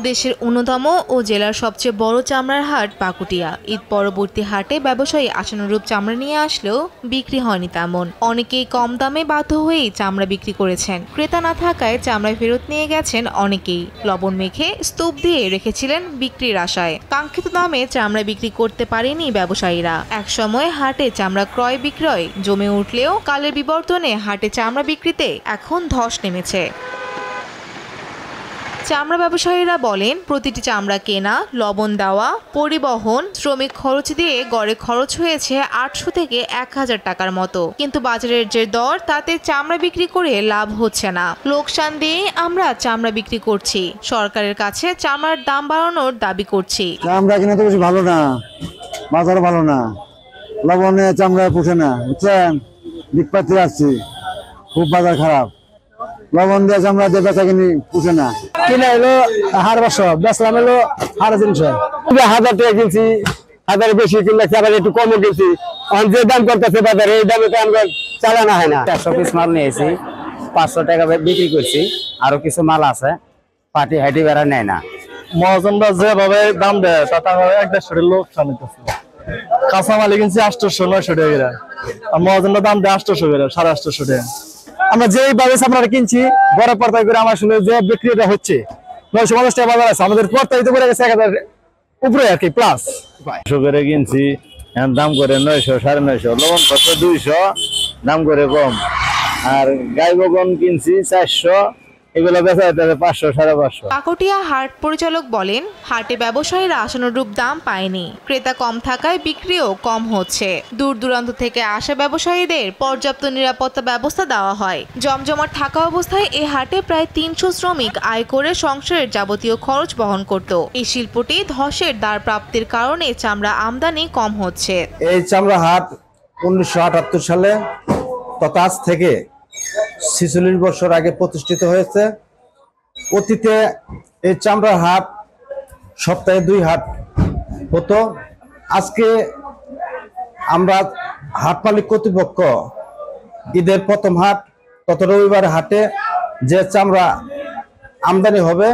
দেশের অন্যতম ও জেলার সবচেয়ে বড় চামড়ার হাট পাকুটিয়া। ঈদ পরবর্তী হাটে ব্যবসায়ী আশানুরূপ চামড়া নিয়ে আসলেও বিক্রি হয়নি তেমন। অনেকেই কম দামে বাধ্য হয়েই চামড়া বিক্রি করেছেন। ক্রেতা না থাকায় চামড়া ফেরত নিয়ে গেছেন অনেকেই। লবণ মেখে স্তূপ দিয়ে রেখেছিলেন বিক্রির আশায়। কাঙ্ক্ষিত দামে চামড়া বিক্রি করতে পারেনি ব্যবসায়ীরা। একসময় হাটে চামড়া ক্রয় বিক্রয় জমে উঠলেও কালের বিবর্তনে হাটে চামড়া বিক্রিতে এখন ধস নেমেছে। চামড়া ব্যবসায়ীরা বলেন, প্রতিটি চামড়া কেনা, লবণ দেওয়া, পরিবহন, শ্রমিক খরচ দিয়ে গড়ে খরচ হয়েছে 800 থেকে 1000 টাকার মতো। কিন্তু বাজারের যে দর, তাতে চামড়া বিক্রি করে লাভ হচ্ছে না। লোকসান দিয়ে আমরা চামড়া বিক্রি করছি। সরকারের কাছে চামড়ার দাম বাড়ানোর দাবি করছি। চামড়া কিনা তো বেশি ভালো না, বাজার ভালো না, লবণে চামড়া পুষে না, বুঝছেন? দিকপাতি আসছি, খুব বাজার খারাপ। লবণ দিয়ে চামড়া দিয়ে বেচা কিনি পুষে না। কিনা এলো 500, বেচলাম এলো 350। 1000 টাকা কিনছি, 1000 বেশি কিনলে আবার একটু কমও কিনছি। যে দাম করতেছে বাজারে, এই দামে তো আমরা চালানো হয় না। 100 পিস মাল নিয়েছি, 500 টাকা বিক্রি করছি। আরো কিছু মাল আছে, পার্টি হাইটি বেড়া নেয় না। মহাজনরা যেভাবে দাম দেয় তাতে আমার 150 লোক চালিতেছে। কাঁচা মাল কিনছি 800-900 টাকা, আর মহাজনরা দাম দেয় 800 করে, 850 টাকা। আমরা যেইভাবে চামড়া কিনছি বড় পর্দায় করে আমার শুনে যে বিক্রিটা হচ্ছে 950 টাকা বাজার আছে, আমাদের পর্দায় পড়ে গেছে 1000 উপরে আর কি প্লাস। 100 করে কিনছি, দাম করে 900, 950। লবণ খরচ 200, দাম করে কম। আর গাই বগন কিনছি 400, এগুলো বেচা হতে 500, 550। পাকুটিয়া হাট পরিচালক বলেন, হাটে ব্যবসায়ীরা আশানুরূপ দাম পায়নি। ক্রেতা কম থাকায় বিক্রিও কম হচ্ছে। দূর দূরান্ত থেকে আসা ব্যবসায়ীদের পর্যাপ্ত নিরাপত্তা ব্যবস্থা দেওয়া হয়। জমজমাট থাকা অবস্থায় এই হাটে প্রায় 300 শ্রমিক আয় করে সংসারের যাবতীয় খরচ বহন করত। এই শিল্পটি ধসের দ্বার প্রাপ্তির কারণে চামড়া আমদানি কম হচ্ছে। এই চামড়া হাট 1978 সালে তথা আজ থেকে 46 বছর আগে প্রতিষ্ঠিত হয়েছে। অতীতে এই চামড়ার হাট সপ্তাহে 2 হাট হতো। আজকে আমরা হাট মালিক কর্তৃপক্ষ ঈদের প্রথম হাট তত রবিবার হাটে যে চামড়া আমদানি হবে,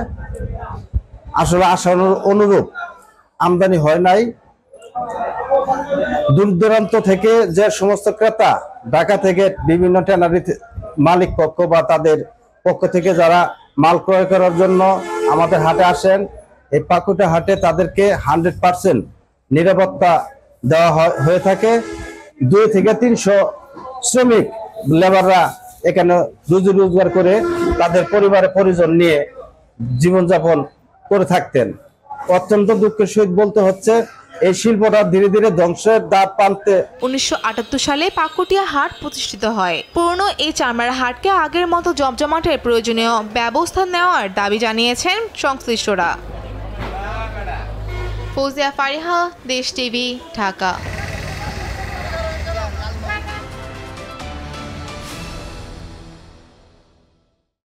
আসলে আশার অনুরূপ আমদানি হয় নাই। দূর দূরান্ত থেকে যে সমস্ত ক্রেতা ঢাকা থেকে বিভিন্ন ট্যানারি মালিক পক্ষ বা তাদের পক্ষ থেকে যারা মাল ক্রয় করার জন্য আমাদের হাটে আসেন, এই পাকুটিয়া হাটে তাদেরকে 100% নিরাপত্তা দেওয়া হয়ে থাকে। 2 থেকে 300 শ্রমিক লেবাররা এখানে রুজি রোজগার করে তাদের পরিবারের পরিজন নিয়ে জীবনযাপন করে থাকতেন। অত্যন্ত দুঃখের সহিত বলতে হচ্ছে, এই শিল্পটা ধীরে ধীরে ধ্বংসের দ্বার প্রান্তে। 1978 সালে পাকুটিয়া হাট প্রতিষ্ঠিত হয়। পুরনো এই চামড়ার হাটকে আগের মতো জমজমাটের প্রয়োজনীয় ব্যবস্থা নেওয়ার দাবি জানিয়েছেন সংশ্লিষ্টরা। ফৌজিয়া ফারিহা, দেশ টিভি, ঢাকা।